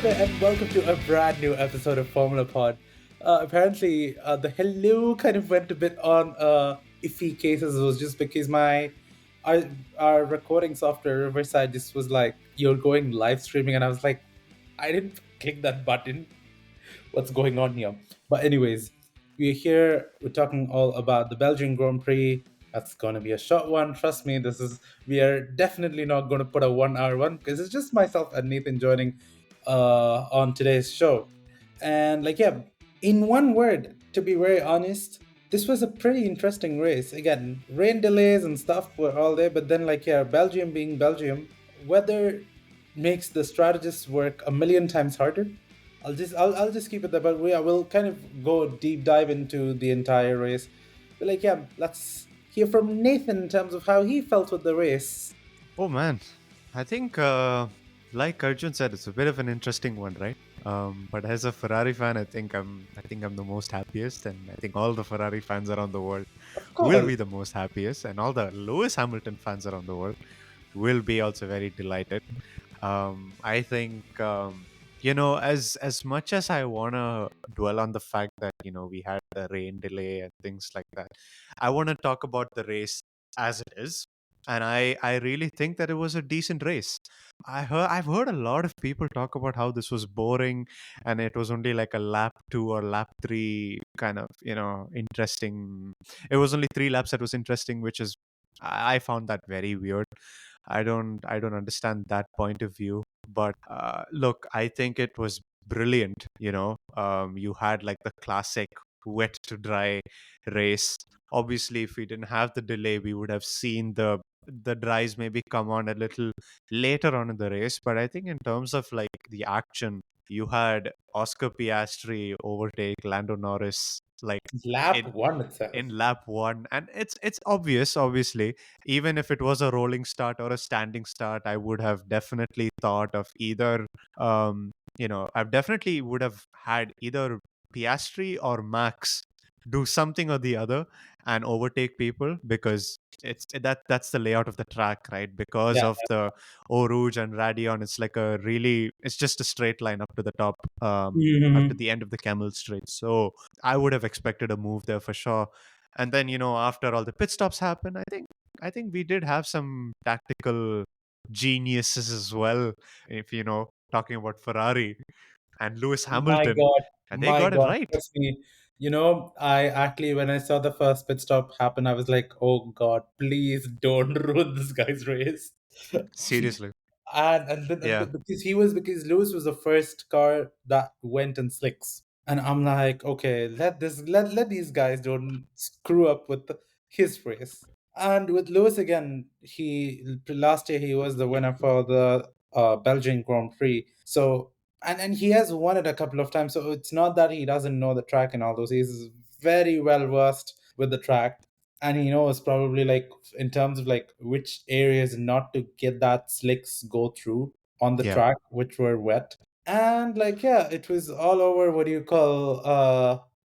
and welcome to a brand new episode of Formula Pod. Apparently, the hello kind of went a bit on iffy cases. It was just because our, our recording software Riverside just was like, "You're going live streaming," and I was like, "I didn't click that button. What's going on here?" But anyways, we're here. We're talking all about the Belgian Grand Prix. That's gonna be a short one. Trust me. We are definitely not gonna put a 1 hour one because it's just myself and Nathan joining on today's show. And like, yeah, in one word, to be very honest, this was a pretty interesting race. Again, rain delays and stuff were all there, but then, like, yeah, Belgium being Belgium, weather makes the strategists work a million times harder. I'll just keep it there, but I will kind of go deep dive into the entire race. But like, yeah, let's hear from Nathan in terms of how he felt with the race. Oh man, I think like Arjun said, it's a bit of an interesting one, right? But as a Ferrari fan, I think I'm the most happiest, and I think all the Ferrari fans around the world Of will course, be the most happiest, and all the Lewis Hamilton fans around the world will be also very delighted. I think as much as I wanna dwell on the fact that we had the rain delay and things like that, I want to talk about the race as it is, and I really think that it was a decent race. I've heard a lot of people talk about how this was boring, and it was only like a lap 2 or lap 3 kind of interesting. It was only 3 laps that was interesting, which is I found that very weird. I don't understand that point of view. But look, I think it was brilliant. You had like the classic wet to dry race. Obviously, if we didn't have the delay, we would have seen the dries maybe come on a little later on in the race. But I think in terms of like the action, you had Oscar Piastri overtake Lando Norris like lap in one itself. in lap 1, and it's obvious. Obviously, even if it was a rolling start or a standing start, I would have definitely thought of either I definitely would have had either Piastri or Max do something or the other and overtake people, because that's the layout of the track, right? Because Yeah. of the Eau Rouge and Radion, it's just a straight line up to the top, up to Mhm. the end of the Camel Straight. So I would have expected a move there for sure. And then, after all the pit stops happened, I think we did have some tactical geniuses as well. If talking about Ferrari and Lewis My Hamilton, God, and they my got it God, right. trust me. I actually, when I saw the first pit stop happen, I was like, oh God, please don't ruin this guy's race. Seriously. And then Yeah. because Lewis was the first car that went in slicks, and I'm like, okay, let these guys don't screw up with his race. And with Lewis again, he last year he was the winner for the Belgian Grand Prix. So and he has won it a couple of times. So it's not that he doesn't know the track and all those. He's very well versed with the track, and he knows probably like in terms of like which areas not to get that slicks go through on the Yeah. track which were wet. And like, yeah, it was all over. What do you call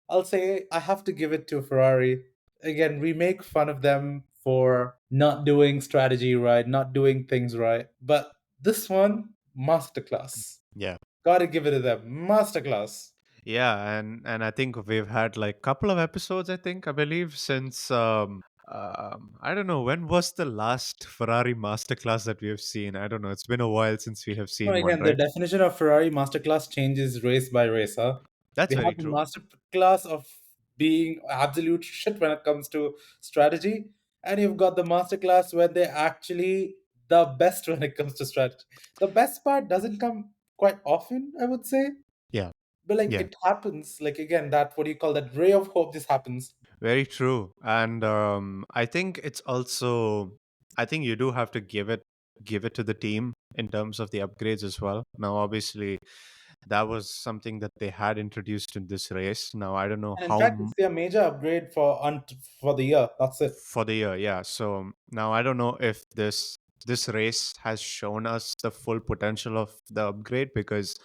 I'll say I have to give it to Ferrari. Again, we make fun of them for not doing strategy right, not doing things right, but this one, masterclass. Yeah. Gotta give it to them, masterclass. Yeah, and I think we've had like couple of episodes, I believe, since I don't know, when was the last Ferrari masterclass that we have seen. I don't know, it's been a while since we have No, seen one, again, the right? definition of Ferrari masterclass changes race by race, huh? That's We very have the true. masterclass of being absolute shit when it comes to strategy, and you've got the masterclass where they're actually the best when it comes to strategy. The best part doesn't come quite often, I would say, Yeah. but like Yeah. it happens. Like again, that what do you call that ray of hope? This happens. Very true. And I think it's also, I think you do have to give it to the team in terms of the upgrades as well. Now, obviously, that was something that they had introduced in this race. Now, I don't know And in how fact, it's their major upgrade for the year. That's it. for the year, yeah. So now I don't know if this race has shown us the full potential of the upgrade, because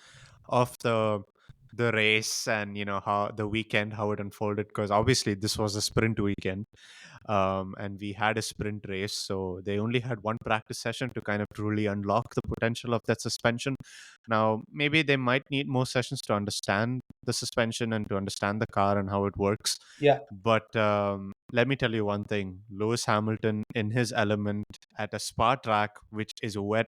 of the the race and how the weekend, how it unfolded, because obviously this was a sprint weekend, and we had a sprint race, so they only had one practice session to kind of truly unlock the potential of that suspension. Now maybe they might need more sessions to understand the suspension and to understand the car and how it works. Yeah, But let me tell you one thing: Lewis Hamilton in his element at a spa track which is wet,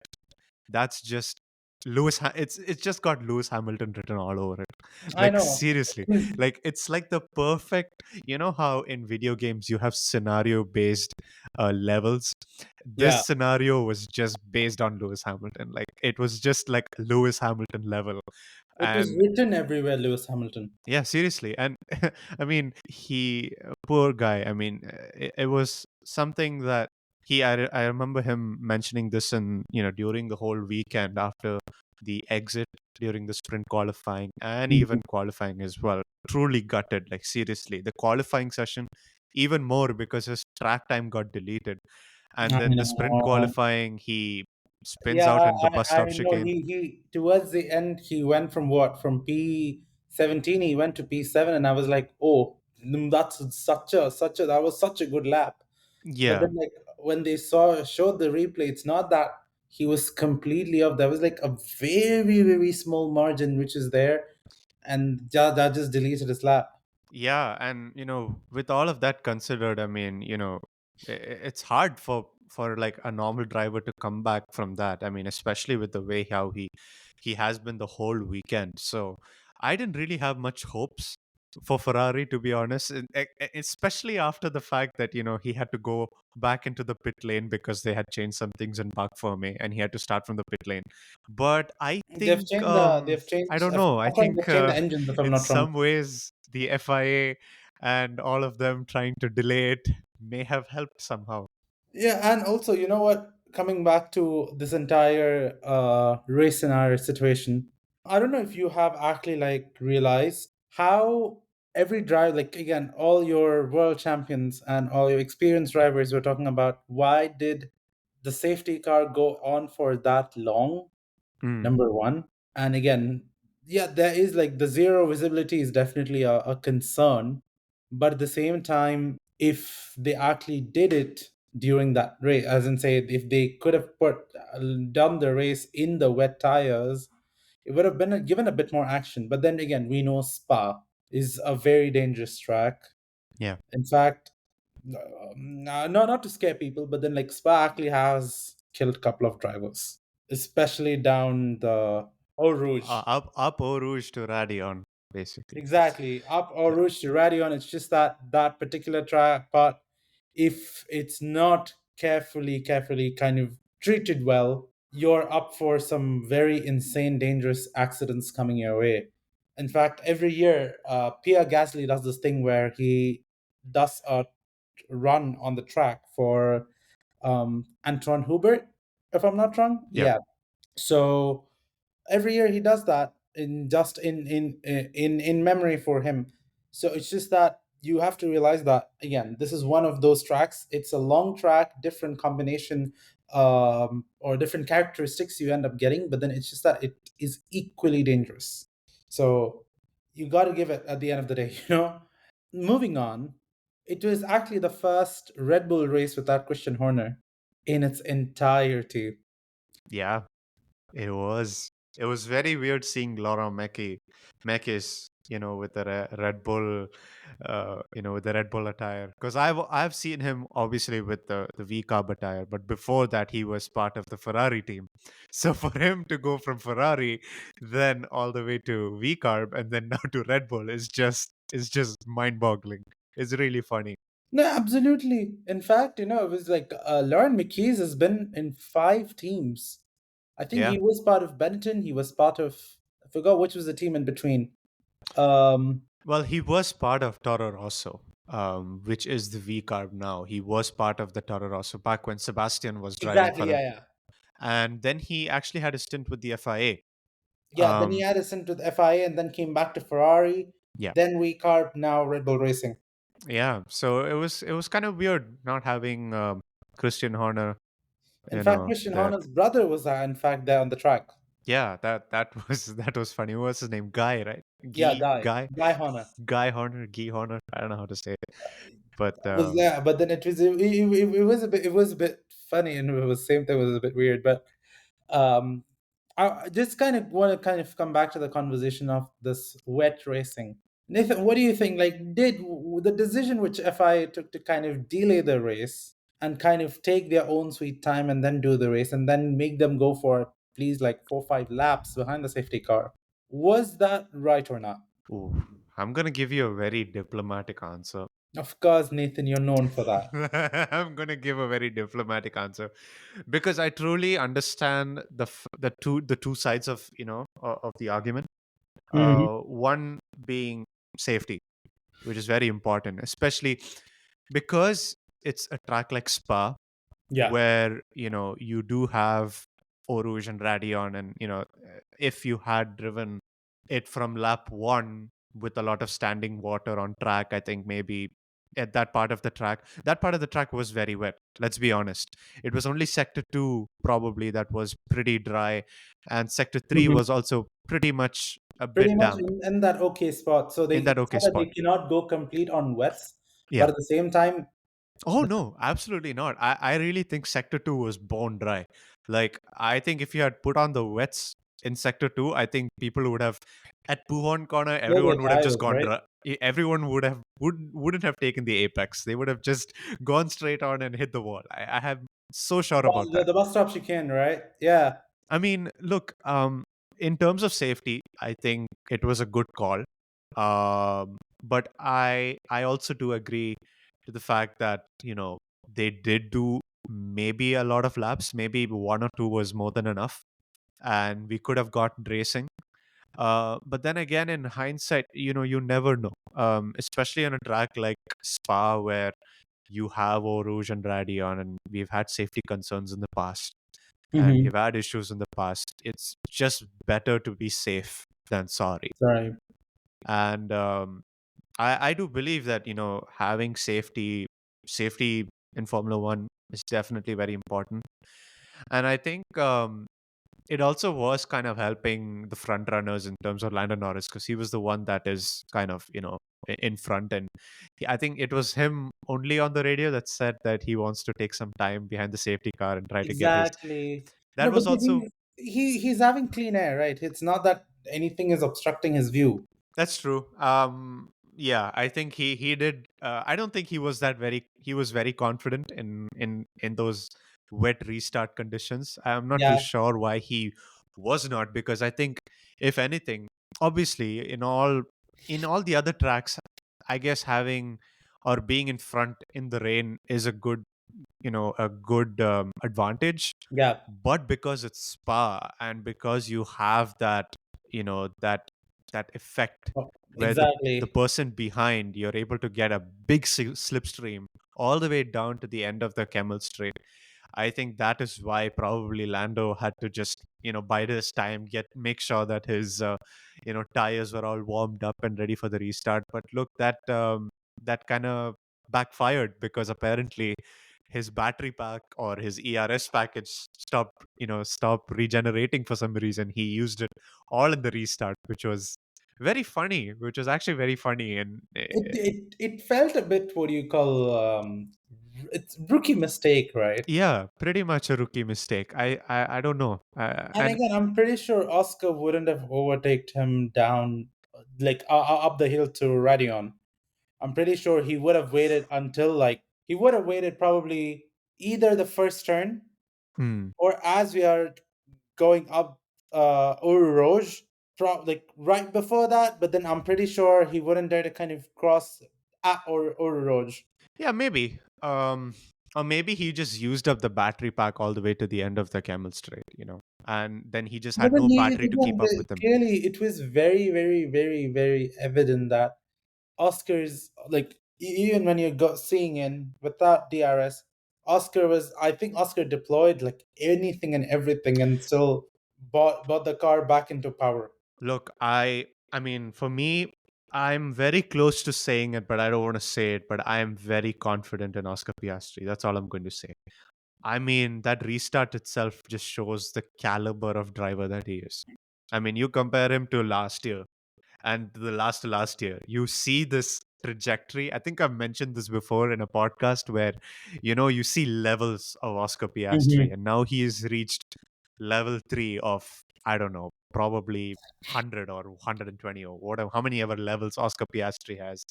that's just it's just got Lewis Hamilton written all over it. I Like know. seriously, like it's like the perfect. You know how in video games you have scenario based levels. This Yeah, scenario was just based on Lewis Hamilton. Like it was just like Lewis Hamilton level, it was and written everywhere, Lewis Hamilton. yeah, seriously. And I mean, poor guy. I mean, it was something that I remember him mentioning this during the whole weekend after the exit during the sprint qualifying and Mhm. even qualifying as well. Truly gutted, like seriously. The qualifying session, even more because his track time got deleted. And I then the sprint know. qualifying, he spins Yeah, out in the bus I stop know. chicane. He towards the end he went from what, from P17 he went to P7, and I was like, oh, that's such a that was such a good lap. But Yeah. then, like, when they showed the replay, it's not that he was completely off. There was like a very small margin which is there, and that just deleted his lap. Yeah, and with all of that considered, I mean, it's hard for like a normal driver to come back from that. I mean, especially with the way how he has been the whole weekend. So I didn't really have much hopes for Ferrari, to be honest, especially after the fact that he had to go back into the pit lane because they had changed some things in Park Ferme and he had to start from the pit lane. But I They've think changed I don't if I'm know. I not wrong, think they've changed the engines, if I'm in not wrong. some ways the FIA and all of them trying to delay it may have helped somehow. Yeah, and also, you know what? Coming back to this entire race scenario situation, I don't know if you have actually like realized how every drive, like again, all your world champions and all your experienced drivers were talking about why did the safety car go on for that long? Mm, Number one. And again, yeah, there is like the zero visibility is definitely a concern. But at the same time, if they actually did it during that race, as in say, if they could have done the race in the wet tires, it would have been given a bit more action. But then again, we know Spa is a very dangerous track. yeah. In fact, no, not to scare people, but then like Spa actually has killed a couple of drivers, especially down the Eau Rouge. Up Eau Rouge to Radion, basically. Exactly, up Eau Yeah. Rouge to Radion. It's just that that particular track part, if it's not carefully kind of treated well, you're up for some very insane, dangerous accidents coming your way. In fact, every year, Pierre Gasly does this thing where he does a run on the track for Antoine Hubert, if I'm not wrong. Yeah. Yeah. So every year he does that in just in memory for him. So it's just that you have to realize that again, this is one of those tracks. It's a long track, different combination or different characteristics you end up getting, but then it's just that it is equally dangerous. So you got to give it at the end of the day, you know. Moving on, it was actually the first Red Bull race without Christian Horner in its entirety. Yeah. It was. It was very weird seeing Laurent Mekies, with the Red Bull, with the Red Bull attire. Because I've seen him obviously with the V Carb attire, but before that he was part of the Ferrari team. So for him to go from Ferrari, then all the way to V Carb, and then now to Red Bull is just mind boggling. It's really funny. No, absolutely. In fact, you know, it was like Lauren McKees has been in 5 teams. I think Yeah. he was part of Benetton. He was part of, I forgot which was the team in between. Um, Well, he was part of Toro Rosso, which is the V carb now. He was part of the Toro Rosso back when Sebastian was driving exactly. for him. Yeah. And then he actually had a stint with the FIA. Yeah. Then he Um, had a stint with FIA and then came back to Ferrari. yeah, Then we carved now Red Bull Racing. yeah. So it was kind of weird not having Christian Horner. In fact, Christian There. Horner's brother was in fact there on the track. Yeah, that was that was funny. What was his name? Guy, right? Yeah, Guy, Guy. Guy, Guy Horner. Guy Horner, Guy Horner. I don't know how to say it, but Was there, but then it was a bit, it was a bit funny, and it was same thing, was a bit weird. But um, I just kind of want to kind of come back to the conversation of this wet racing. Nathan, what do you think? Like, did the decision which FI took to kind of delay the race and kind of take their own sweet time and then do the race and then make them go for please like 4 or 5 laps behind the safety car, was that right or not? ooh, I'm gonna give you a very diplomatic answer. Of course, Nathan, you're known for that. I'm gonna give a very diplomatic answer because I truly understand the two sides of of the argument. Hmm. One being safety, which is very important, especially because it's a track like Spa, Yeah. where you do have Eau Rouge and Radion, and if you had driven it from lap one with a lot of standing water on track, I think maybe at that part of the track was very wet. Let's be honest. It was only sector 2 probably that was pretty dry, and sector 3 Mhm. was also pretty much a Pretty bit much damp in that okay spot. So in that it's okay not that spot. they cannot go complete on wets, but Yeah. at the same time, Oh the, no, absolutely not. I really think Sector 2 was bone dry. Like, I think if you had put on the wets in Sector 2, I think people would have at Puhon corner, all the everyone would have just tires, gone right? dry. Everyone wouldn't have taken the apex. They would have just gone straight on and hit the wall. I am so sure about that. The bus stop chicane, right? Yeah. I mean, look, in terms of safety, I think it was a good call. But I also do agree to the fact that they did do maybe a lot of laps. Maybe one or two was more than enough, and we could have gotten racing. But then again, in hindsight, you never know. Especially on a track like Spa, where you have Eau Rouge and Radion, and we've had safety concerns in the past and Mm-hmm. we've had issues in the past. It's just better to be safe than sorry. Sorry. And I do believe that having safety in Formula One is definitely very important. And I think it also was kind of helping the front runners in terms of Lando Norris because he was the one that is kind of in front, and I think it was him only on the radio that said that he wants to take some time behind the safety car and try to get his. Exactly. That No, but was also. he's having clean air, right? It's not that anything is obstructing his view. That's true. Yeah, I think he did. I don't think he was that very. He was very confident in those wet restart conditions. I'm not too Yeah. sure why he was not, because I think if anything, obviously in all the other tracks, I guess having or being in front in the rain is a good advantage. Yeah. But because it's Spa and because you have that effect Oh, where the exactly. person behind, you're able to get a big slipstream all the way down to the end of the Camel Straight. I think that is why probably Lando had to just bide his time, get make sure that his tires were all warmed up and ready for the restart. But look, that kind of backfired because apparently his battery pack or his ERS package stopped regenerating for some reason. He used it all in the restart, which was actually very funny. And It felt a bit what do you call it's rookie mistake, right? yeah, pretty much a rookie mistake. I don't know. And And again, I'm pretty sure Oscar wouldn't have overtaken him down like up the hill to Radion. I'm pretty sure he would have waited until like he would have waited probably either the first turn hmm, or as we are going up Uru Rouge, like right before that. But then I'm pretty sure he wouldn't dare to kind of cross at or Uru Rouge. yeah, maybe. Or maybe he just used up the battery pack all the way to the end of the Camel Straight, and then he just But had then no he battery to again, keep up with him. clearly it was very, very, very, very evident that Oscar's like even when you go seeing in without DRS, Oscar was I think Oscar deployed like anything and everything and still bought the car back into power. Look, I mean, for me, I'm very close to saying it, but I don't want to say it. But I am very confident in Oscar Piastri. That's all I'm going to say. I mean, that restart itself just shows the caliber of driver that he is. I mean, you compare him to last year, and the last year, you see this trajectory. I think I've mentioned this before in a podcast where, you see levels of Oscar Piastri, Hmm. and now he has reached level 3 of, I don't know, probably 100 or 120 or whatever, how many ever levels Oscar Piastri has.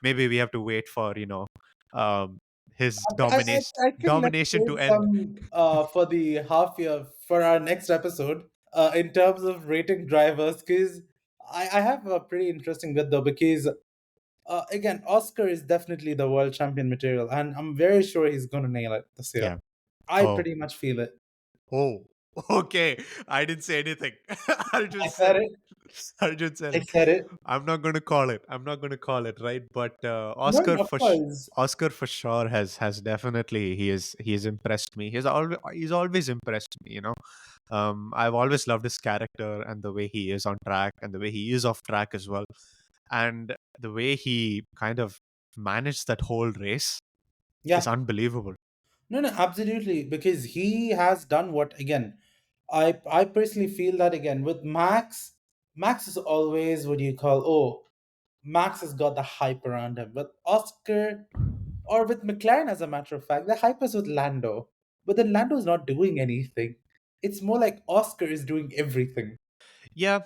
Maybe we have to wait for, um, his I think let's domination to save end. some for the half year for our next episode in terms of rating drivers, because I have a pretty interesting bit though, because again, Oscar is definitely the world champion material, and I'm very sure he's going to nail it this year. Yeah. I Oh. pretty much feel it. Oh. Okay. I didn't say anything. Arjun I said said it. it. Arjun said I it. said it. I'm not going to call it. I'm not going to call it, right? But No, no, of course. Oscar for sure has definitely he has impressed me. He's always impressed me. I've always loved his character and the way he is on track and the way he is off track as well, and the way he kind of managed that whole race is Yeah. unbelievable. No, no, absolutely. Because he has done what again. I personally feel that again with Max. Max is always what you call, oh, Max has got the hype around him. With Oscar or with McLaren, as a matter of fact, the hype is with Lando. But then Lando is not doing anything. It's more like Oscar is doing everything. Yeah.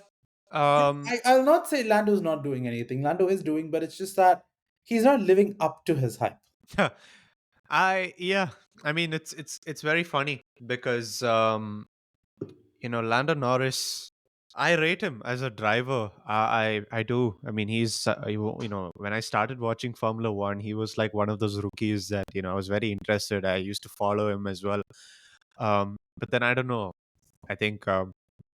Um. I'll not say Lando is not doing anything. Lando is doing, but it's just that he's not living up to his hype. Yeah. I mean, it's very funny because Lando Norris. I rate him as a driver. I do. I mean, when I started watching Formula One, he was like one of those rookies that I was very interested. I used to follow him as well. But then I don't know. I think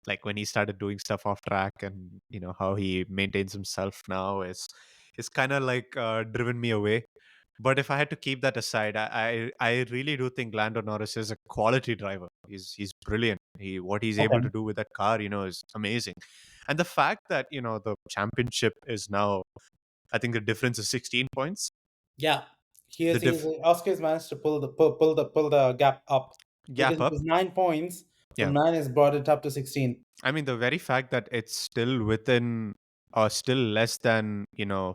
like when he started doing stuff off track, and how he maintains himself now is kind of like driven me away. But if I had to keep that aside, I really do think Lando Norris is a quality driver. He's brilliant. What he's able to Okay. do with that car, is amazing. And the fact that the championship is now, I think the difference is 16 points. Yeah, The Oscar has managed to pull the gap up because gap it up. was 9 points. Yeah. From nine has brought it up to 16. I mean, the very fact that it's still within or still less than,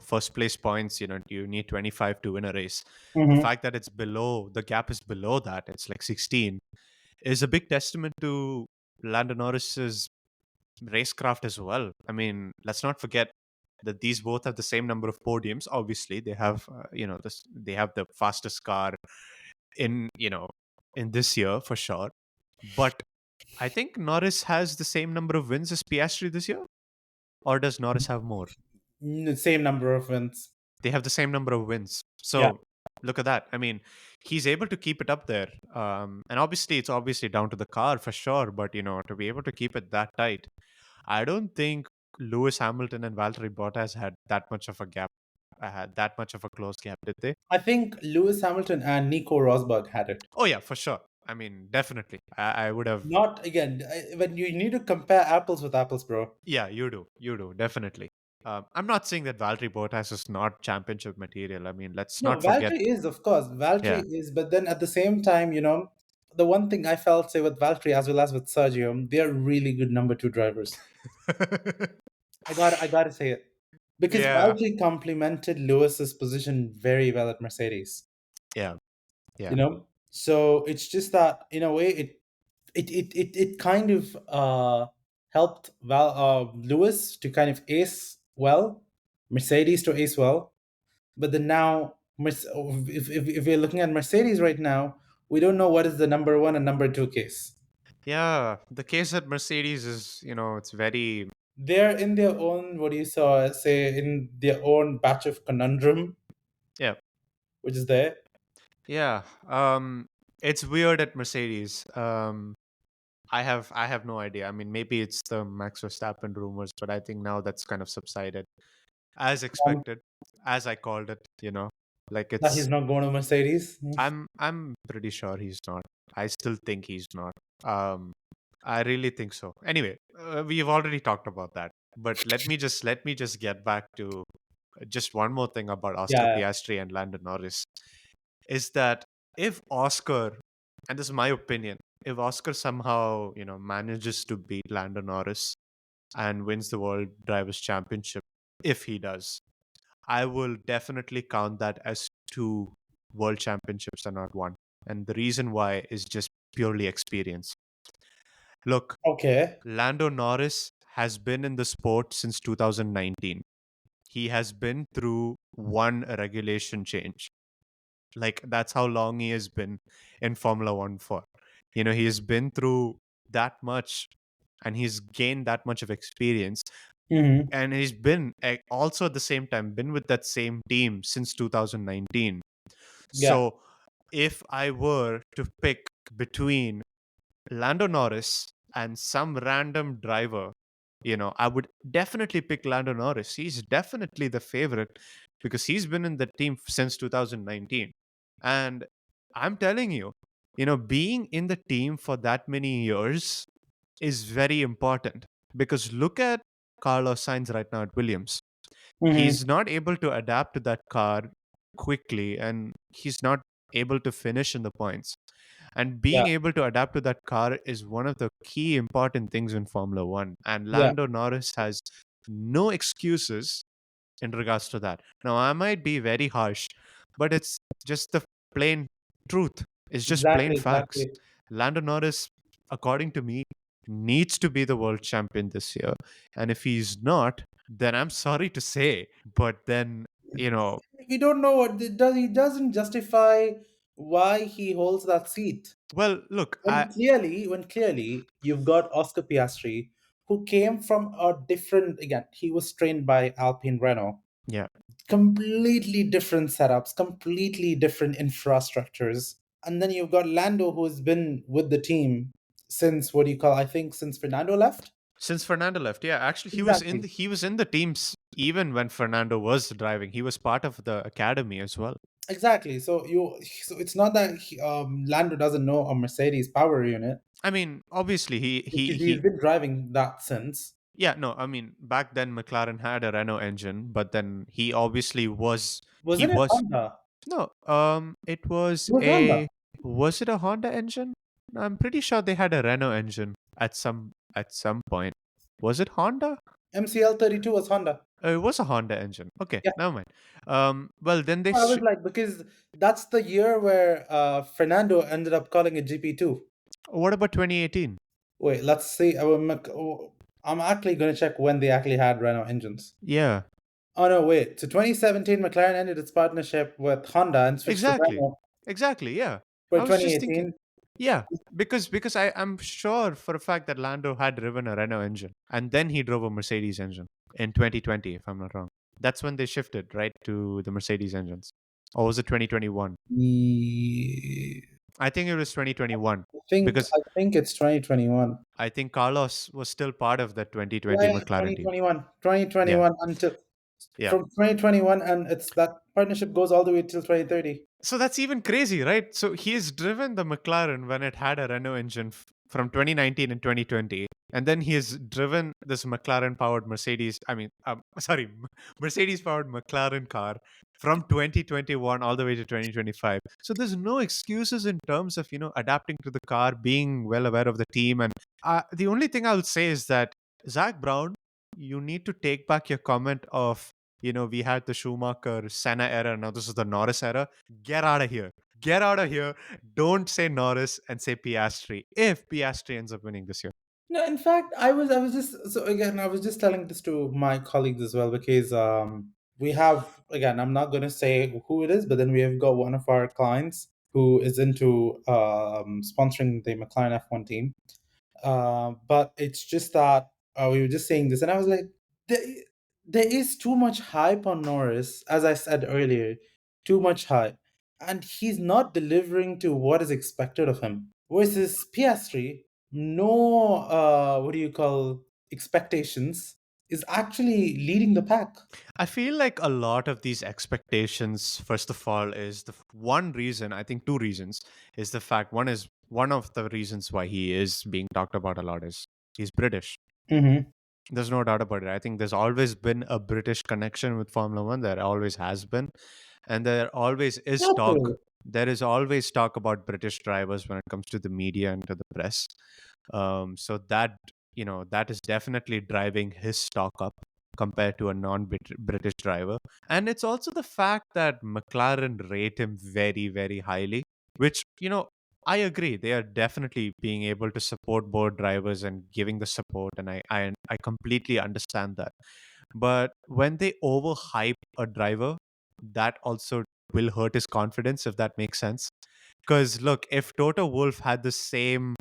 first place points, you need 25 to win a race. The Hmm. fact that the gap is below that, it's like 16, is a big testament to Lando Norris's racecraft as well. I mean, let's not forget that these both have the same number of podiums. Obviously, they have, they have the fastest car in, in this year for sure. But I think Norris has the same number of wins as Piastri this year, or does Norris have more? Same number of wins. They have the same number of wins. Yeah, So look at that. I mean, he's able to keep it up there. And obviously, it's obviously down to the car for sure. But to be able to keep it that tight, I don't think Lewis Hamilton and Valtteri Bottas had that much of a gap. Had that much of a close gap, did they? I think Lewis Hamilton and Nico Rosberg had it. Oh yeah, for sure. I mean, definitely. I would have. Not again when you need to compare apples with apples, bro. Yeah, you do. You do. Definitely. I'm not saying that Valtteri Bottas is not championship material. I mean, let's No, not forget. Valtteri is, of course, Valtteri Yeah. is, but then at the same time, the one thing I felt say with Valtteri as well as with Sergio, they are really good number two drivers. I gotta say it. Because Yeah. Valtteri complemented Lewis's position very well at Mercedes. Yeah. Yeah. So it's just that in a way it kind of helped Lewis to kind of ace well, Mercedes to ace well. But then now, if we're looking at Mercedes right now, we don't know what is the number one and number two case. Yeah. The case at Mercedes is, it's very. They're in their own, what do you say, in their own batch of conundrum, Yeah. which is there. Yeah. It's weird at Mercedes. I have no idea. I mean, maybe it's the Max Verstappen rumors, but I think now that's kind of subsided as Um, expected, as I called it. Like that it's. he's not going to Mercedes. I'm pretty sure he's not. I still think he's not. Um, I really think so. Anyway, we've already talked about that, but let me just get back to just one more thing about Oscar Yeah, Piastri and Lando Norris is that if Oscar, and this is my opinion, if Oscar somehow manages to beat Lando Norris and wins the World Drivers' Championship, if he does, I will definitely count that as two world championships and not one. And the reason why is just purely experience. Look, Okay. Lando Norris has been in the sport since 2019. He has been through one regulation change. Like, that's how long he has been in Formula One for. He has been through that much, and he's gained that much of experience. Mm-hmm. And he's been also at the same time been with that same team since 2019. Yeah. So if I were to pick between Lando Norris and some random driver, I would definitely pick Lando Norris. He's definitely the favorite because he's been in the team since 2019. And I'm telling you, being in the team for that many years is very important, because look at Carlos Sainz right now at Williams. Mm-hmm. He's not able to adapt to that car quickly, and he's not able to finish in the points. And Yeah. being able to adapt to that car is one of the key important things in Formula One. And Yeah. Lando Norris has no excuses in regards to that. Now, I might be very harsh, but it's just the plain truth. It's just plain Exactly. facts. Exactly. Lando Norris, according to me, needs to be the world champion this year. And if he's not, then I'm sorry to say, but then, you know, We don't know what it does. He doesn't justify why he holds that seat. well, look, When clearly you've got Oscar Piastri, who came from a different, again, he was trained by Alpine Renault, yeah. completely different setups, completely different infrastructures. And then you've got Lando, who's been with the team since, what do you call, I think since Fernando left. Since Fernando left, yeah, actually, Exactly. he was in the teams even when Fernando was driving. He was part of the academy as well. Exactly. So it's not that Lando doesn't know a Mercedes power unit, I mean, obviously, because he's been driving that since. yeah, no, I mean, back then McLaren had a Renault engine, but then he obviously he Wasn't it was Honda? no, it was It was Honda. was it a Honda engine? I'm pretty sure they had a Renault engine at some point. Was it Honda? MCL 32 was Honda. It was a Honda engine. Okay, Yeah. never mind. Well, then I was like, because that's the year where Fernando ended up calling it GP2. what about 2018? Wait, let's see. I'm actually going to check when they actually had Renault engines. Yeah, Oh, no, wait. So 2017, McLaren ended its partnership with Honda and switched to exactly, Renault exactly. Yeah, for I was just thinking. 2018. Yeah, because I'm sure for a fact that Lando had driven a Renault engine, and then he drove a Mercedes engine in 2020, if I'm not wrong. That's when they shifted right to the Mercedes engines, or was it 2021? I think it was 2021 because I think it's 2021. I think Carlos was still part of that 2020 Yeah, yeah, McLaren team. 2021. Yeah, 2021 until yeah. from 2021, and it's that partnership goes all the way till 2030. So that's even crazy, right? So he's driven the McLaren when it had a Renault engine from 2019 and 2020. And then he has driven this McLaren powered Mercedes, sorry, Mercedes powered McLaren car from 2021 all the way to 2025. So there's no excuses in terms of, adapting to the car, being well aware of the team. And the only thing I'll say is that, Zach Brown, you need to take back your comment of, we had the Schumacher Senna era. Now this is the Norris era. Get out of here. Get out of here. Don't say Norris and say Piastri if Piastri ends up winning this year. No, in fact, I was just, so again, I was just telling this to my colleagues as well, because we have, again, I'm not going to say who it is, but then we have got one of our clients who is into sponsoring the McLaren F1 team. But it's just that we were just saying this, and I was like, there, there is too much hype on Norris, as I said earlier, too much hype, and he's not delivering to what is expected of him. Versus PS3, no, what do you call, expectations, is actually leading the pack. I feel like a lot of these expectations, first of all, is the one reason, I think two reasons, is the fact one of the reasons why he is being talked about a lot is he's British. Mm-hmm. There's no doubt about it. I think there's always been a British connection with Formula One. There always has been. And there always is talk. Naturally. There is always talk about British drivers when it comes to the media and to the press. So that is definitely driving his stock up. compared to a non-British driver. And it's also the fact that McLaren rate him very, very highly, which, I agree. They are definitely being able to support both drivers and giving the support, and I completely understand that. But when they overhype a driver, that also will hurt his confidence, if that makes sense. Because look, if Toto Wolff had the same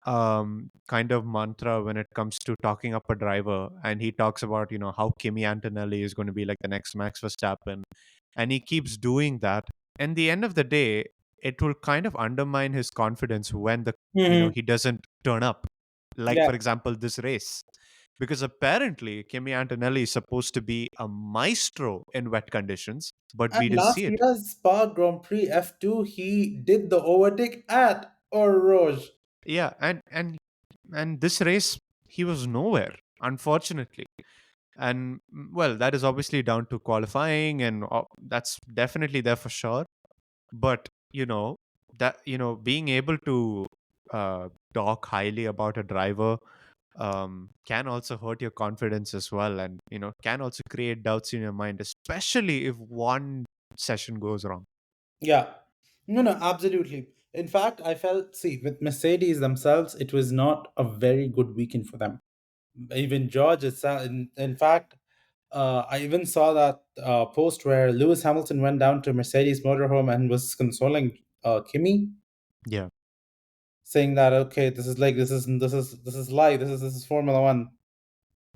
kind of mantra when it comes to talking up a driver, and he talks about how Kimi Antonelli is going to be like the next Max Verstappen, and he keeps doing that, and the end of the day, it will kind of undermine his confidence when the Hmm. he doesn't turn up, like Yeah. for example this race, because apparently Kimi Antonelli is supposed to be a maestro in wet conditions, but And we didn't see last it. year's Spa Grand Prix F2, he did the overtake at Rouge. Yeah, and this race he was nowhere, unfortunately. And well, that is obviously down to qualifying, and that's definitely there for sure. But that being able to talk highly about a driver can also hurt your confidence as well, and can also create doubts in your mind, especially if one session goes wrong. Yeah. No, no, absolutely. In fact, I felt, see, with Mercedes themselves, it was not a very good weekend for them. Even George itself, in fact, I even saw that post where Lewis Hamilton went down to Mercedes motorhome and was consoling Kimi, Yeah, saying that, okay, this is like this is life, this is Formula One.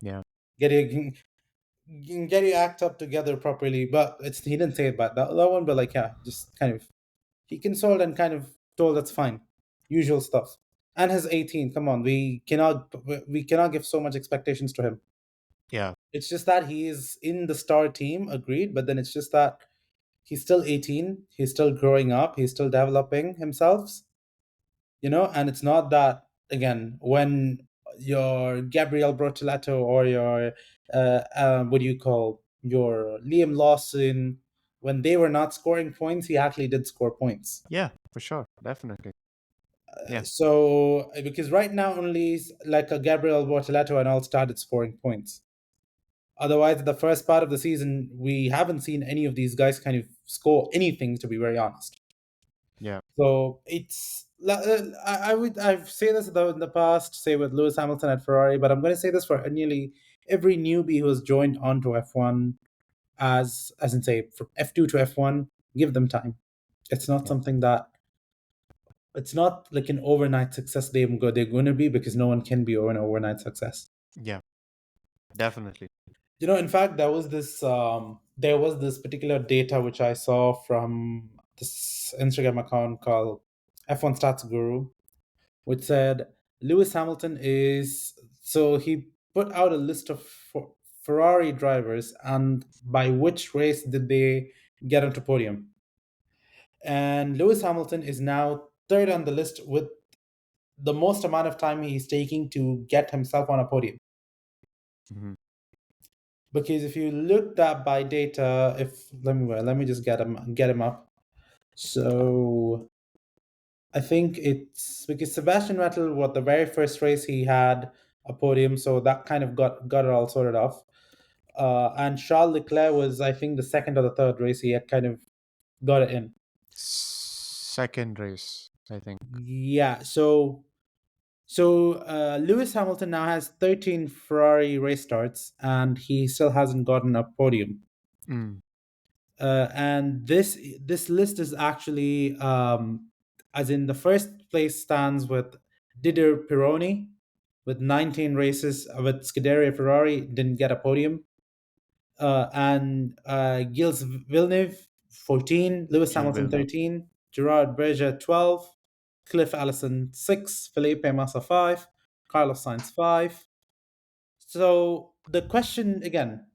yeah, Get your get your act up together properly. But it's he didn't say it about that one, but like yeah, just kind of he consoled and kind of told that's fine, usual stuff. And his 18. Come on, we cannot give so much expectations to him. yeah, It's just that he is in the star team, agreed, but then it's just that he's still 18, he's still growing up, he's still developing himself, and it's not that, again, when your Gabriel Bortoleto or your what do you call your Liam Lawson, when they were not scoring points, he actually did score points. yeah, for sure, definitely. Yeah, So because right now only like a Gabriel Bortoleto and all started scoring points. Otherwise, the first part of the season, we haven't seen any of these guys kind of score anything, to be very honest. yeah, So I've said this though in the past, say with Lewis Hamilton at Ferrari, but I'm going to say this for nearly every newbie who has joined onto F1, as in say from F2 to F1. Give them time. It's not yeah, something that it's not like an overnight success they're going to be, because no one can be an overnight success. yeah, definitely. In fact, there was this particular data which I saw from this Instagram account called F1 Stats Guru, which said Lewis Hamilton is, so he put out a list of Ferrari drivers and by which race did they get onto podium. And Lewis Hamilton is now third on the list with the most amount of time he's taking to get himself on a podium. Hmm. Because if you look that by data, if let me just get him up. So I think it's because Sebastian Vettel, what the very first race he had a podium, so that kind of got it all sorted off. And Charles Leclerc was, I think, the second or the third race he had kind of got it in. Second race, I think. Yeah. So Lewis Hamilton now has 13 Ferrari race starts, and he still hasn't gotten a podium. Mm. And this list is actually, as in the first place stands with Didier Pironi with 19 races with Scuderia Ferrari, didn't get a podium. And Gilles Villeneuve 14, Lewis Gilles Hamilton Villeneuve. 13, Gerard Berger 12, Cliff Allison 6, Felipe Massa 5, Carlos Sainz 5. So the question again,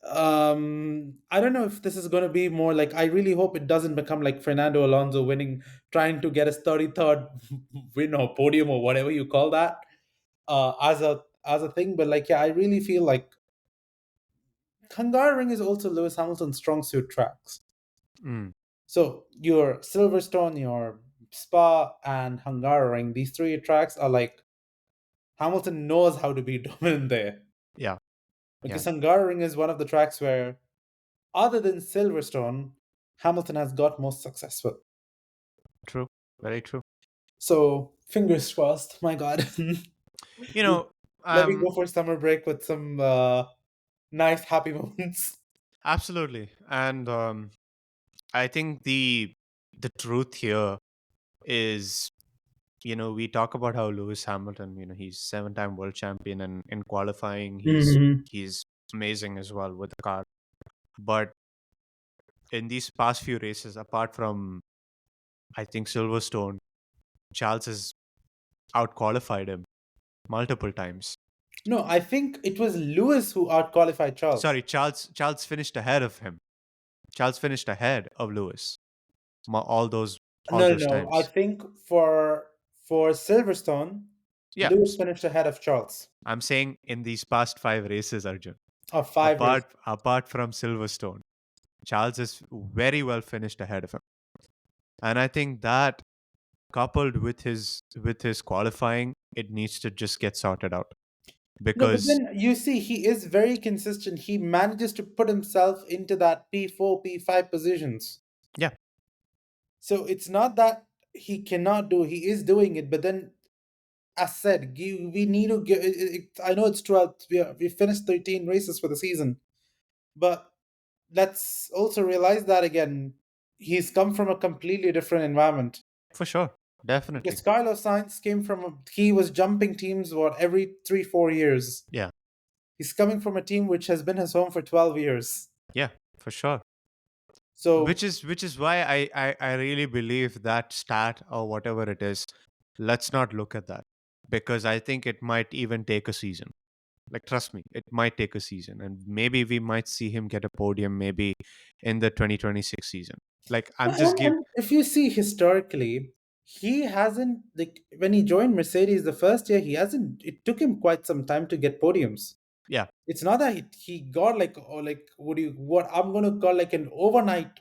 I don't know if this is going to be more like, I really hope it doesn't become like Fernando Alonso winning, trying to get his 33rd win or podium or whatever you call that, as a thing. But like, yeah, I really feel like Hungaroring is also Lewis Hamilton's strong suit tracks. Mm. So your Silverstone, your Spa, and Hungaroring, these three tracks are like Hamilton knows how to be dominant there. Yeah, Yeah, Because Hungaroring is one of the tracks where, other than Silverstone, Hamilton has got most successful. true. Very true. So fingers crossed. My God, You know, let me um, go for summer break with some nice, happy moments. absolutely. And I think the truth here is, we talk about how Lewis Hamilton, he's seven-time world champion, and in qualifying, Hmm. he's amazing as well with the car. But in these past few races, apart from I think Silverstone, Charles has outqualified him multiple times. No, I think it was Lewis who outqualified Charles. Sorry, Charles finished ahead of him. Charles finished ahead of Lewis. All those all No, no, those no. I times. think for Silverstone, Yeah, Lewis finished ahead of Charles. I'm saying in these past five races, Arjun. Of 5 races. Apart from Silverstone, Charles is very well finished ahead of him, and I think that coupled with his qualifying, it needs to just get sorted out No, but because then you see, he is very consistent. He manages to put himself into that P4, P5 positions. yeah, So it's not that he cannot do, he is doing it. But then, as said, we need to give. I know it's 12. We finished 13 races for the season. But let's also realize that again, he's come from a completely different environment. for sure, definitely, Because Carlos Sainz came from, he was jumping teams, what, every 3, 4 years. yeah, He's coming from a team which has been his home for 12 years. yeah, for sure. So, Which is why I really believe that stat or whatever it is, let's not look at that because I think it might even take a season. Like trust me, it might take a season, and maybe we might see him get a podium maybe in the 2026 season. Like I'm just give and if you see historically, he hasn't, like, when he joined Mercedes the first year, he hasn't, it took him quite some time to get podiums. yeah, It's not that he got like, or like, what I'm going to call like an overnight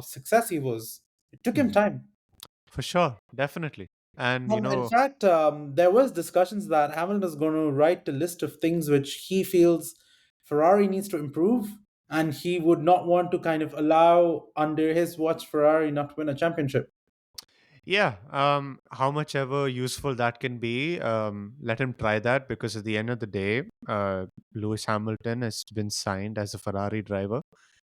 success. He was, it took him mhm, time. for sure, definitely, and In fact, there was discussions that Hamilton is going to write a list of things which he feels Ferrari needs to improve, and he would not want to kind of allow under his watch Ferrari not to win a championship. yeah, how much ever useful that can be, let him try that because at the end of the day, Lewis Hamilton has been signed as a Ferrari driver,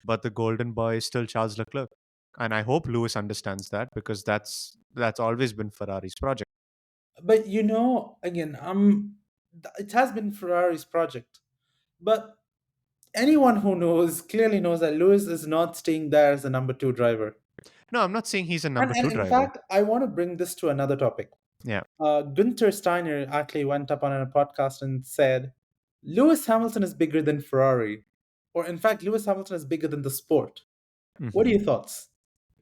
but the golden boy is still Charles Leclerc. And I hope Lewis understands that because that's always been Ferrari's project. But again, it has been Ferrari's project. But anyone who knows clearly knows that Lewis is not staying there as the number two driver. No, I'm not saying he's a And, number and two in driver. fact, I want to bring this to another topic. Yeah. Günther Steiner actually went up on a podcast and said, Lewis Hamilton is bigger than Ferrari. Or, in fact, Lewis Hamilton is bigger than the sport. What are Hmm. your thoughts?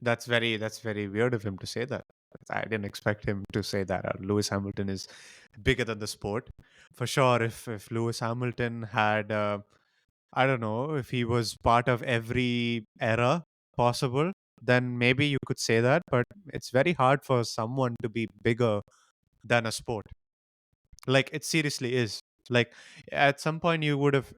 That's very weird of him to say that. I didn't expect him to say that. Lewis Hamilton is bigger than the sport. For sure, if Lewis Hamilton had I don't know, if he was part of every era possible, then maybe you could say that, but it's very hard for someone to be bigger than a sport. Like it seriously is. Like at some point you would have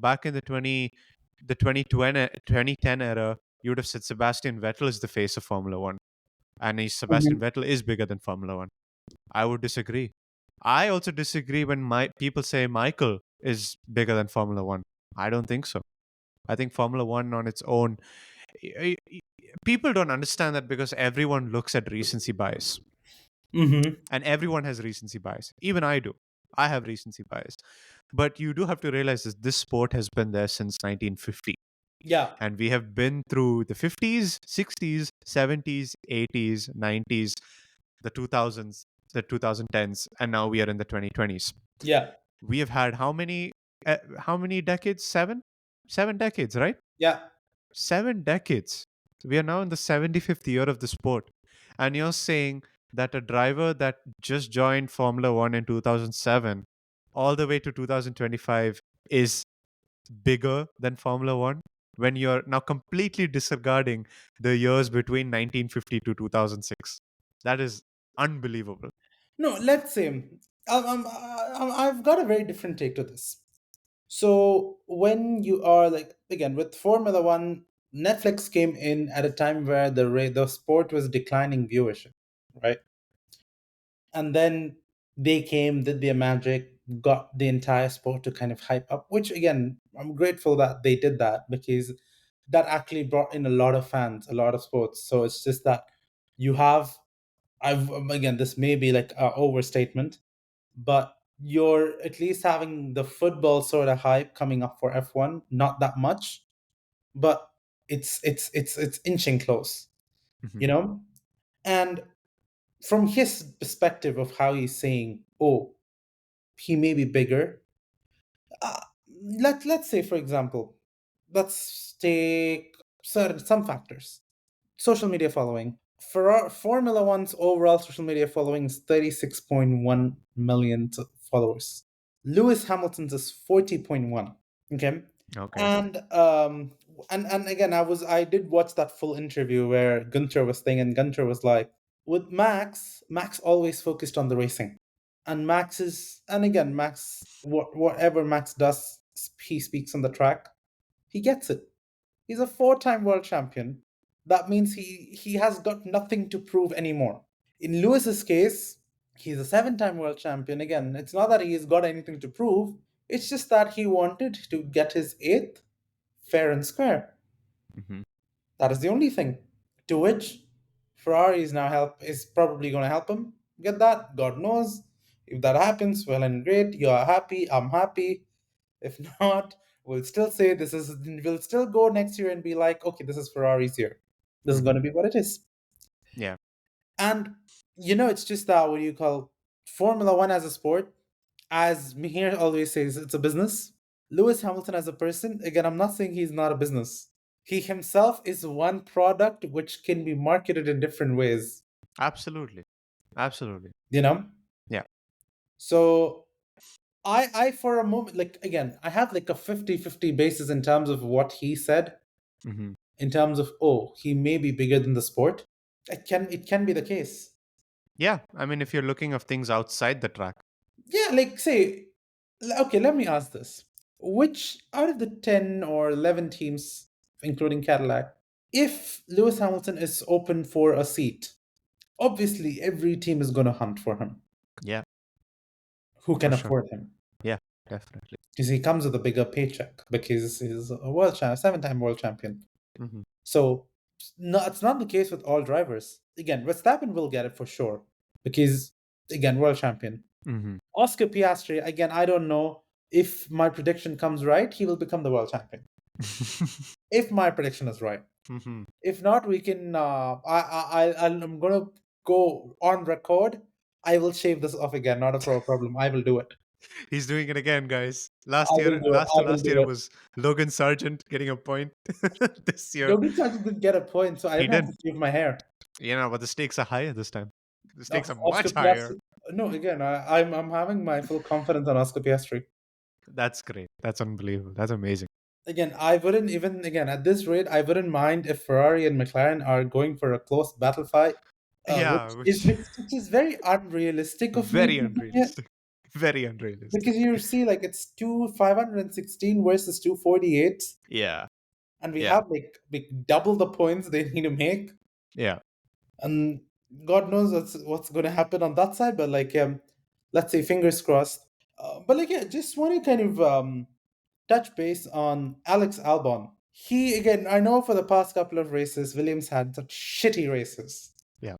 back in the 2010 era, you would have said Sebastian Vettel is the face of Formula 1, and Sebastian Mhm. Vettel is bigger than Formula 1. I would disagree. I also disagree when my people say Michael is bigger than Formula 1. I don't think so. I think Formula 1 on its own, people don't understand that because everyone looks at recency bias, Mm-hmm. and everyone has recency bias. Even I do. I have recency bias. But you do have to realize this sport has been there since 1950. Yeah, And we have been through the 50s, 60s, 70s, 80s, 90s, the 2000s, the 2010s, and now we are in the 2020s. yeah, We have had how many decades? Seven decades, right? yeah. 7 decades. We are now in the 75th year of the sport. And you're saying that a driver that just joined Formula One in 2007 all the way to 2025 is bigger than Formula One when you're now completely disregarding the years between 1950 to 2006. That is unbelievable. No, let's say, I've got a very different take to this. So when you are like, again, with Formula One, Netflix came in at a time where the sport was declining viewership, right? And then they came, did their magic, got the entire sport to kind of hype up. Which again, I'm grateful that they did that, because that actually brought in a lot of fans, a lot of sports. So it's just that you have, I've again, this may be like an overstatement, but you're at least having the football sort of hype coming up for F1. Not that much, but it's inching close, you Hmm. know. And from his perspective of how he's saying, oh, he may be bigger. Uh, let's say, for example, let's take certain some factors. Social media following. Formula One's overall social media following is 36.1 million followers. Lewis Hamilton's is 40.1. Okay. Okay. And and again, I did watch that full interview where Gunter was saying, and Gunter was like, with Max always focused on the racing. And Max, whatever Max does, he speaks on the track. He gets it. He's a four-time world champion. That means he has got nothing to prove anymore. In Lewis's case, he's a seven-time world champion. Again, it's not that he's got anything to prove. It's just that he wanted to get his eighth fair and square. Hmm. That is the only thing. To which Ferrari is probably going to help him get that. God knows. If that happens, well and great. You are happy. I'm happy. If not, we'll still say this is. We'll still go next year and be like, okay, this is Ferrari's year. This is going Hmm. to be what it is. Yeah. And it's just that what do you call Formula One as a sport, as Mihir always says, it's a business. Lewis Hamilton as a person, again, I'm not saying he's not a business. He himself is one product which can be marketed in different ways, Absolutely. Absolutely. you know? Yeah. So I for a moment, like, again, I have like a 50-50 basis in terms of what he said, Hmm. in terms of, oh, he may be bigger than the sport. It can be the case. Yeah. I mean, if you're looking of things outside the track. Yeah, like, say, okay, let me ask this. Which out of the 10 or 11 teams, including Cadillac, if Lewis Hamilton is open for a seat, obviously every team is going to hunt for him Yeah. who For can sure. afford him. Yeah. Definitely. Because he comes with a bigger paycheck, because he's a world champ, seven-time world champion. Hmm. So no, it's not the case with all drivers. Again, Verstappen will get it for sure, because, again, world champion. Hmm. Oscar Piastri, again, I don't know if my prediction comes right, he will become the world champion. If my prediction is right. Hmm. If not, we can. I'm gonna go on record. I will shave this off again. Not a problem. I will do it. He's doing it again, guys. I will do it. Last to I will last year, do it it. was Logan Sargent getting a point. This year, Yogi Charge didn't get a point, so I he didn't have did. to shave my hair. But the stakes are higher this time. The stakes No, are Oscar much higher. Piastri. No, again, I'm having my full confidence on Oscar Piastri. That's great. That's unbelievable. That's amazing. Again, I wouldn't even, again, at this rate, I wouldn't mind if Ferrari and McLaren are going for a close battle fight, Yeah, which is very unrealistic of me very thinking it, unrealistic. Very unrealistic. because you see, like, it's two 516 versus 248, Yeah, and we yeah, have like double the points they need to make, yeah. and God knows what's going to happen on that side. But like, let's say fingers crossed. But like, yeah, just want to kind of touch base on Alex Albon. He, again, I know for the past couple of races, Williams had such shitty races. Yeah,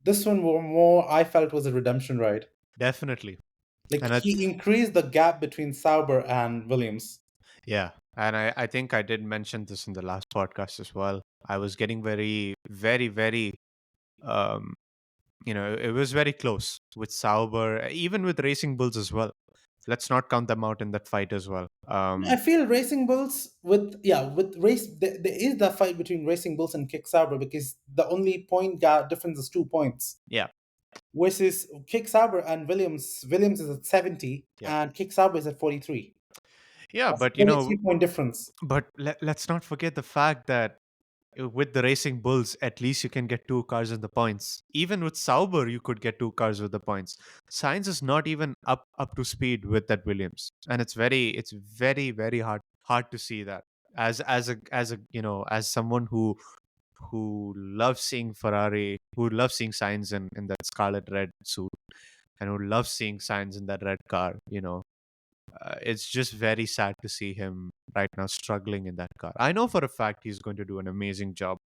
This one more I felt was a redemption ride. definitely. Like, And I, he increased the gap between Sauber and Williams. yeah, and I think I did mention this in the last podcast as well. I was getting very, very, very, um, it was very close with Sauber, even with Racing Bulls as well. Let's not count them out in that fight as well. I feel Racing Bulls with race there is the fight between Racing Bulls and Kick Sauber, because the only point gap difference is 2 points. Yeah, Versus Kick Sauber and Williams is at 70 yeah, and Kick Sauber is at 43. yeah. That's a But 23-point difference. let's not forget the fact that with the Racing Bulls, at least you can get two cars in the points. Even with Sauber, you could get two cars with the points. Sainz is not even up to speed with that Williams, and it's very hard to see that. As a as someone who loves seeing Ferrari, who loves seeing Sainz in that scarlet red suit, and who loves seeing Sainz in that red car. It's just very sad to see him right now struggling in that car. I know for a fact he's going to do an amazing job.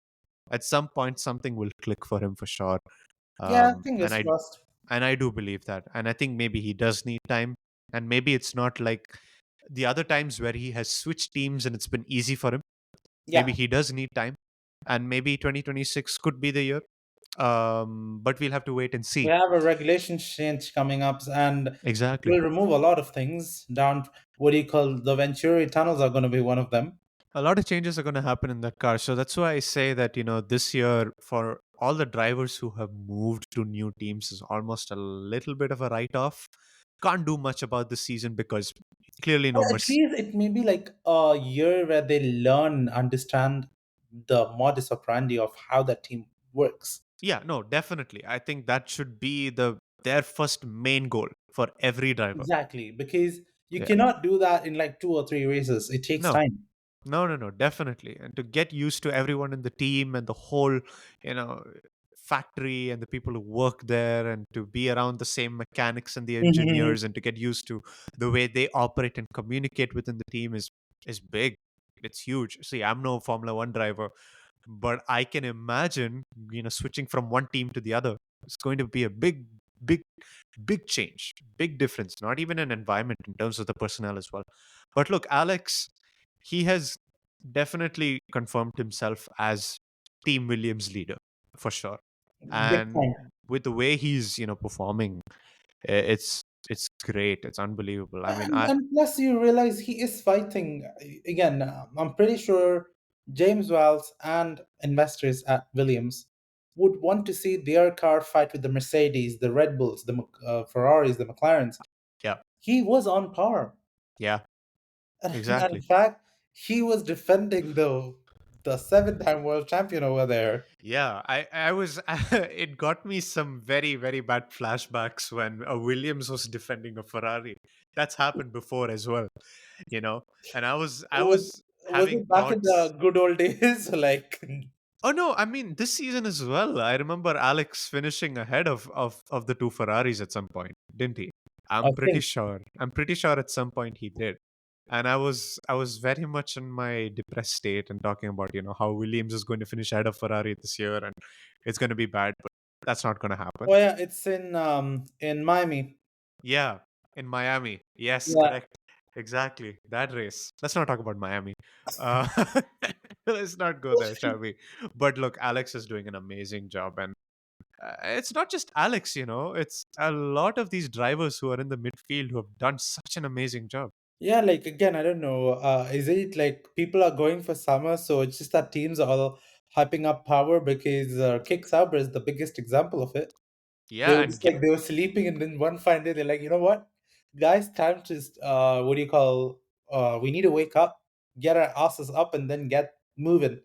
At some point, something will click for him for sure. Yeah, Um, and fingers I crossed. and I do believe that. And I think maybe he does need time. And maybe it's not like the other times where he has switched teams and it's been easy for him. Maybe Yeah, he does need time. And maybe 2026 could be the year. But we'll have to wait and we see. have a regulation change coming up, and it Exactly. will remove a lot of things down. What do you call the Venturi tunnels are going to be one of them. A lot of changes are going to happen in that car. So that's why I say that, this year for all the drivers who have moved to new teams is almost a little bit of a write off. Can't do much about this season because clearly no Or at mercy. least it may be like a year where they learn, understand the modus operandi of how that team works. Yeah, no, definitely. I think that should be their first main goal for every driver. Exactly, because you Yeah. cannot do that in like 2 or 3 races. It takes No, time. no, no, no, definitely. And to get used to everyone in the team and the whole, you know, factory and the people who work there, and to be around the same mechanics and the Mhm. engineers, and to get used to the way they operate and communicate within the team is big. It's huge. See, I'm no Formula 1 driver, but I can imagine, switching from one team to the other. It's going to be a big big change, big difference, not even an environment in terms of the personnel as well. But look, Alex, he has definitely confirmed himself as Team Williams leader for sure. Big And time. with the way he's, performing, it's great. It's unbelievable. I mean, And plus, you realize he is fighting again. I'm pretty sure James Wells and investors at Williams would want to see their car fight with the Mercedes, the Red Bulls, the Ferraris, the McLarens. yeah, He was on par, yeah, and in exactly. fact, he was defending the seven-time world champion over there. Yeah, I was. It got me some very bad flashbacks when a Williams was defending a Ferrari. That's happened before as well, you know. And I Was was was having it back in thoughts. the good old days? Like, Oh no, I mean this season as well. I remember Alex finishing ahead of the two Ferraris at some point, didn't he? I'm I pretty think. sure. I'm pretty sure at some point he did. And I was very much in my depressed state and talking about, how Williams is going to finish ahead of Ferrari this year and it's going to be bad, but that's not going to happen. Oh yeah, it's in Miami. Yeah, in Miami. Yes, Yeah. correct. Exactly. That race. Let's not talk about Miami. Uh, let's not go there, shall we? But look, Alex is doing an amazing job. And it's not just Alex, it's a lot of these drivers who are in the midfield who have done such an amazing job. Yeah, like again, I don't know. Is it like people are going for summer, so it's just that teams are all hyping up power because Kick Sauber is the biggest example of it. They Yeah, were and just like they were sleeping, and then one fine day they're like, you know what, guys, time to what do you call? We need to wake up, get our asses up, and then get moving.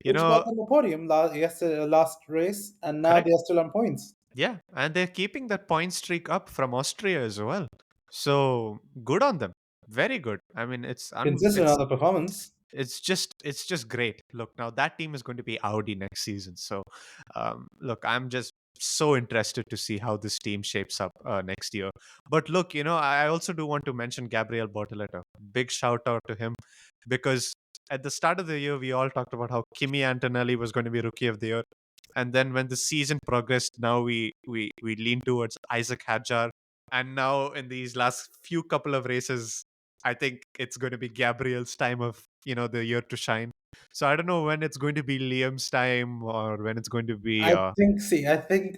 you Which got know, them the podium last race, and now correct. they're still on points. Yeah, and they're keeping that point streak up from Austria as well. So good on them. Very good. I mean, Consistent on the performance. it's just great. Look, now that team is going to be Audi next season. So, look, I'm just so interested to see how this team shapes up next year. But look, I also do want to mention Gabriel Bortoleto. Big shout out to him because at the start of the year we all talked about how Kimi Antonelli was going to be Rookie of the Year, and then when the season progressed, now we lean towards Isaac Hadjar, and now in these last few couple of races, I think it's going to be Gabriel's time of the year to shine. So I don't know when it's going to be Liam's time or when it's going to be. I think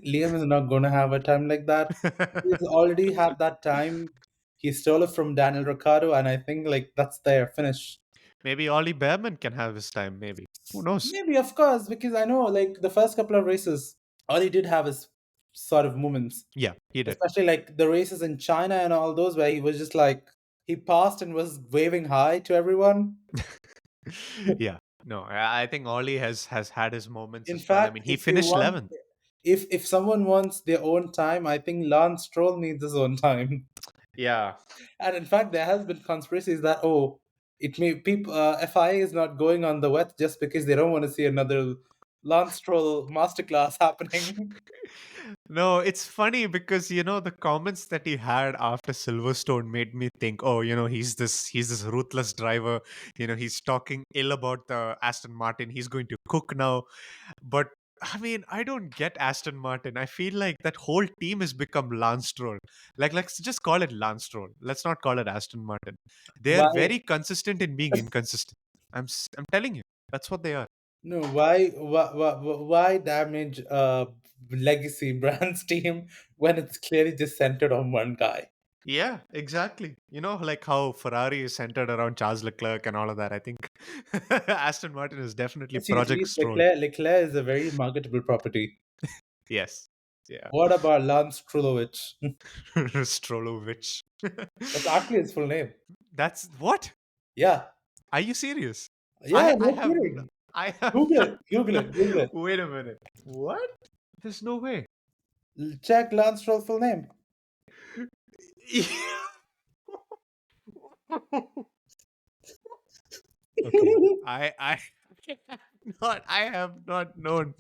Liam is not going to have a time like that. He's already had that time. He stole it from Daniel Ricciardo, and I think like that's their finish. Maybe Ollie Behrman can have his time. Maybe, who knows? Maybe, of course, because I know like the first couple of races, all he did have his sort of moments, Yeah, he did. especially like the races in China and all those where he was just like he passed and was waving hi to everyone. Yeah, No, I think Ollie has had his moments In as well. I mean, fact, he finished 11th. if someone wants their own time, I think Lance Stroll needs his own time. Yeah. And in fact, there has been conspiracies that it may people FIA is not going on the wet just because they don't want to see another Lance Stroll masterclass happening. No, it's funny because the comments that he had after Silverstone made me think, oh, he's this ruthless driver. He's talking ill about the Aston Martin. He's going to cook now. But I mean, I don't get Aston Martin. I feel like that whole team has become Lance Stroll. Like, let's just call it Lance Stroll. Let's not call it Aston Martin. They are Why? very consistent in being inconsistent. I'm telling you, that's what they are. No, why damage legacy brands team when it's clearly just centered on one guy? Yeah, exactly. Like how Ferrari is centered around Charles Leclerc and all of that. I think Aston Martin is definitely See, Project Stroll. Leclerc is a very marketable property. Yes. Yeah. What about Lance Trulovich? Strollovich. That's actually his full name. That's what? Yeah, Are you serious? yeah, I no have kidding. I have Google it, Google it, Google it. Wait a minute. What? There's no way. Check Lance Stroll's full name. Oh, come on. I I have not known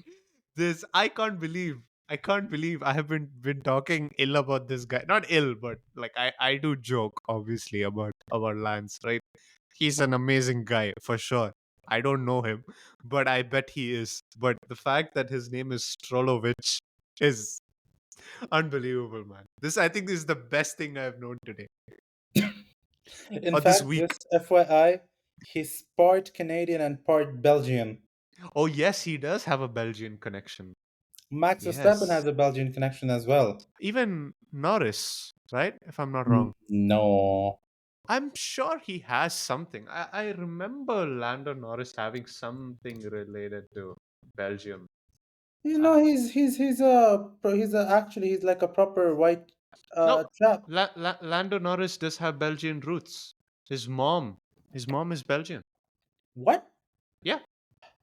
this. I can't believe I have been talking ill about this guy. Not ill, but like I do joke obviously about Lance, right? He's an amazing guy for sure. I don't know him, but I bet he is. But the fact that his name is Strolovic is unbelievable, man. I think this is the best thing I've known today In or this fact, week. just FYI, he's part Canadian and part Belgian. Oh yes, he does have a Belgian connection. Max Verstappen Yes. has a Belgian connection as well. Even Norris, right? If I'm not wrong. No. I'm sure he has something. I remember Lando Norris having something related to Belgium. You know, Uh, he's like a proper white no, chap. Lando Norris does have Belgian roots. His mom, his mom is Belgian. What? Yeah,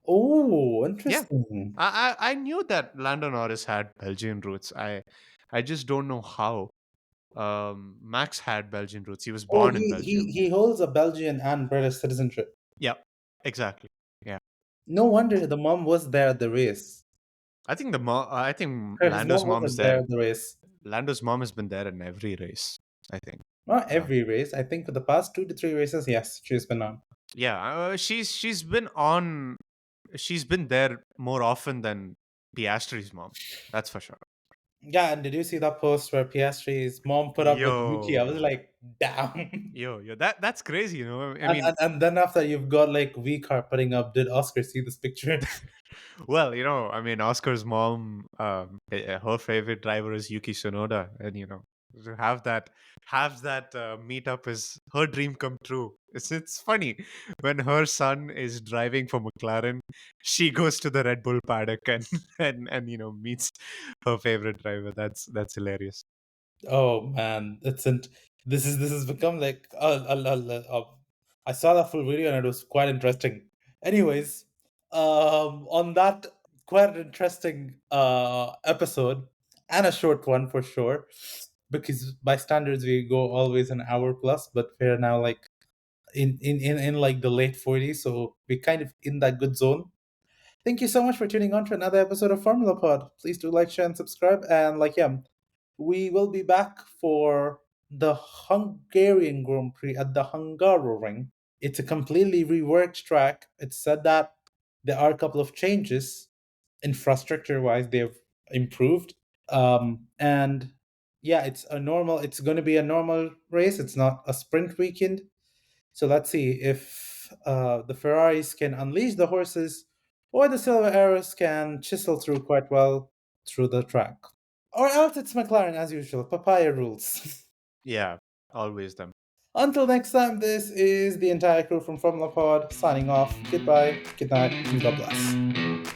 Oh, yeah. interesting. I knew that Lando Norris had Belgian roots. I just don't know how. Max had Belgian roots. He was Oh, born in Belgium. he holds a Belgian and British citizenship. Yeah, exactly. Yeah. No wonder the mom was there at the race. I think His Lando's mom mom is wasn't there there. at the race. Lando's mom has been there in every race, I think. Not Um, every race. I think for the past 2 to 3 races, yes, she's been on. yeah, she's been there more often than Piastri's mom. That's for sure. Yeah, and did you see that post where Piastri's mom put up with Yuki? I was Yo, like, damn. yo, that's crazy. I And, mean, and then after you've got like Vcar putting up, did Oscar see this picture? well, I mean, Oscar's mom, her favorite driver is Yuki Tsunoda, and to have that meetup is her dream come true. It's funny when her son is driving for McLaren, she goes to the Red Bull paddock and and meets her favorite driver. That's hilarious. Oh man, this has become like I saw that full video and it was quite interesting. Anyways, on that quite interesting episode and a short one for sure, because by standards we go always an hour plus, but we're now like in like the late 40s, so we're kind of in that good zone. Thank you so much for tuning on to another episode of Formula Pod. Please do like, share, and subscribe. And like, yeah, we will be back for the Hungarian Grand Prix at the Hungaroring. It's a completely reworked track. It's said that there are a couple of changes infrastructure wise, they've improved. And yeah, it's going to be a normal race. It's not a sprint weekend. So let's see if the Ferraris can unleash the horses or the Silver Arrows can chisel through quite well through the track. Or else it's McLaren as usual. Papaya rules. Yeah, always them. Until next time, this is the entire crew from Formula Pod signing off. Goodbye, good night, and God bless.